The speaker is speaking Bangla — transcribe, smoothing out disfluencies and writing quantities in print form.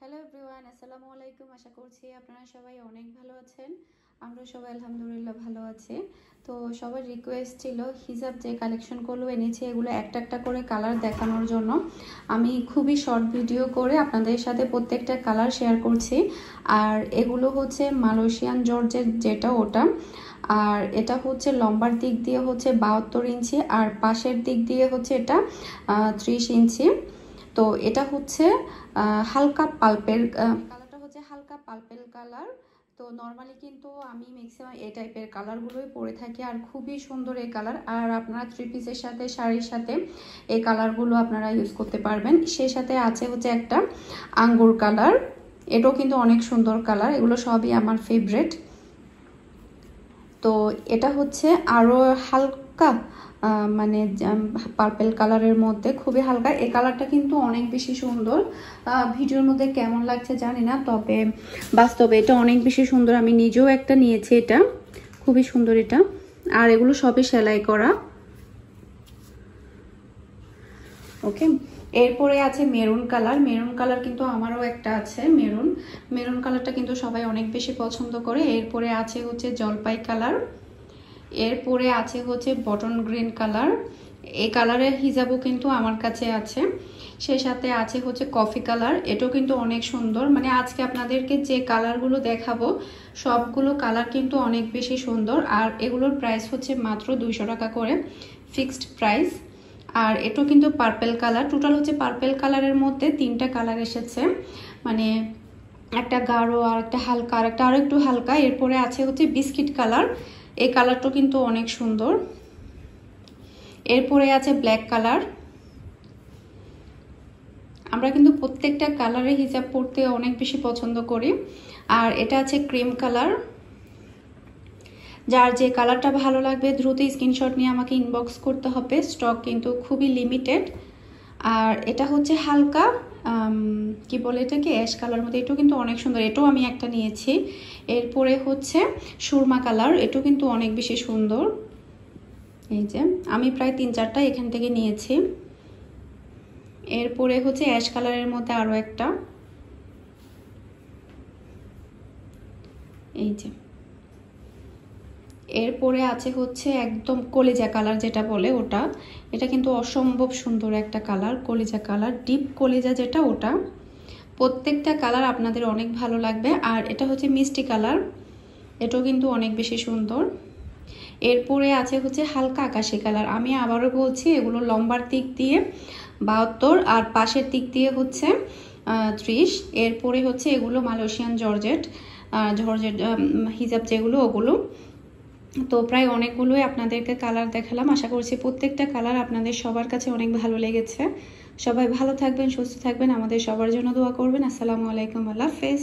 হ্যালো এভরিওয়ান, আসসালামু আলাইকুম। আশা করছি আপনারা সবাই অনেক ভালো আছেন। আমরা সবাই আলহামদুলিল্লাহ ভালো আছি। তো সবার রিকোয়েস্ট ছিল হিজাব যে কালেকশনগুলো এনেছি এগুলো একটা একটা করে কালার দেখানোর জন্য। আমি খুবই শর্ট ভিডিও করে আপনাদের সাথে প্রত্যেকটা কালার শেয়ার করছি। আর এগুলো হচ্ছে মালয়েশিয়ান জর্জেট যেটা ওটা, আর এটা হচ্ছে লম্বার দিক দিয়ে হচ্ছে 72 ইঞ্চি আর পাশের দিক দিয়ে হচ্ছে এটা 30 ইঞ্চি। তো এটা হচ্ছে হালকা পাল্পের কালারটা হচ্ছে হালকা পাল্পেল কালার। তো নর্মালি কিন্তু আমি ম্যাক্সিমাম এই টাইপের কালারগুলোই পরে থাকি, আর খুবই সুন্দর এই কালার। আর আপনারা থ্রি পিসের সাথে শাড়ির সাথে এই কালারগুলো আপনারা ইউজ করতে পারবেন। সেই সাথে আছে হচ্ছে একটা আঙ্গুর কালার, এটাও কিন্তু অনেক সুন্দর কালার। এগুলো সবই আমার ফেভারেট। তো এটা হচ্ছে আরও হালকা মানে পার্পেল কালারের মধ্যে খুবই হালকা। এই কালারটা কিন্তু অনেক বেশি সুন্দর। ভিডিওর মধ্যে কেমন লাগছে জানি না, তবে বাস্তবে এটা অনেক বেশি সুন্দর। আমি নিজেও একটা নিয়েছি, এটা খুবই সুন্দর এটা। আর এগুলো সবই সেলাই করা। ওকে, এরপরে আছে মেরুন কালার। মেরুন কালার কিন্তু আমারও একটা আছে মেরুন কালারটা কিন্তু সবাই অনেক বেশি পছন্দ করে। এরপরে আছে হচ্ছে জলপাই কালার, এরপরে আছে হচ্ছে বটন গ্রিন কালার। এই কালারের হিজাবও কিন্তু আমার কাছে আছে। সেই সাথে আছে হচ্ছে কফি কালার, এটাও কিন্তু অনেক সুন্দর। মানে আজকে আপনাদেরকে যে কালারগুলো দেখাবো সবগুলো কালার কিন্তু অনেক বেশি সুন্দর। আর এগুলোর প্রাইস হচ্ছে মাত্র 200 টাকা করে, ফিক্সড প্রাইস। আর এটাও কিন্তু পার্পেল কালার। টোটাল হচ্ছে পার্পেল কালারের মধ্যে তিনটা কালার এসেছে, মানে একটা গাঢ় আর একটা হালকা আর একটা আরো একটু হালকা। এরপরে আছে হচ্ছে বিস্কিট কালার, এই কালারটা কিন্তু অনেক সুন্দর। এরপরে আছে ব্ল্যাক কালার। আমরা কিন্তু প্রত্যেকটা কালারে হিজাব পরতে অনেক বেশি পছন্দ করি। আর এটা আছে ক্রিম কালার। যার যে কালারটা ভালো লাগবে দ্রুত স্ক্রিনশট নিয়ে আমাকে ইনবক্স করতে হবে, স্টক কিন্তু খুবই লিমিটেড। আর এটা হচ্ছে হালকা কি বলে এটাকে অ্যাশ কালার মধ্যে, এটাও কিন্তু অনেক সুন্দর, এটাও আমি একটা নিয়েছি। এরপরে হচ্ছে সুরমা কালার, এটাও কিন্তু অনেক বেশি সুন্দর। এই যে আমি প্রায় 3-4টা এখান থেকে নিয়েছি। এরপরে হচ্ছে অ্যাশ কালারের মধ্যে আরো একটা, এই যে। এরপরে আছে হচ্ছে একদম কলিজা কালার যেটা বলে ওটা, এটা কিন্তু অসম্ভব সুন্দর একটা কালার, কলিজা কালার, ডিপ কলিজা যেটা ওটা। প্রত্যেকটা কালার আপনাদের অনেক ভালো লাগবে। আর এটা হচ্ছে মিষ্টি কালার, এটাও কিন্তু অনেক বেশি সুন্দর। এরপরে আছে হচ্ছে হালকা আকাশি কালার। আমি আবারও বলছি এগুলো লম্বার দিক দিয়ে 72 আর পাশের দিক দিয়ে হচ্ছে 30। এরপরে হচ্ছে এগুলো মালয়েশিয়ান জর্জেট হিজাব যেগুলো ওগুলো। তো প্রায় অনেকগুলোই আপনাদেরকে কালার দেখালাম। আশা করছি প্রত্যেকটা কালার আপনাদের সবার কাছে অনেক ভালো লেগেছে। সবাই ভালো থাকবেন, সুস্থ থাকবেন, আমাদের সবার জন্য দোয়া করবেন। আসসালামু আলাইকুম, আল্লাহ হাফেজ।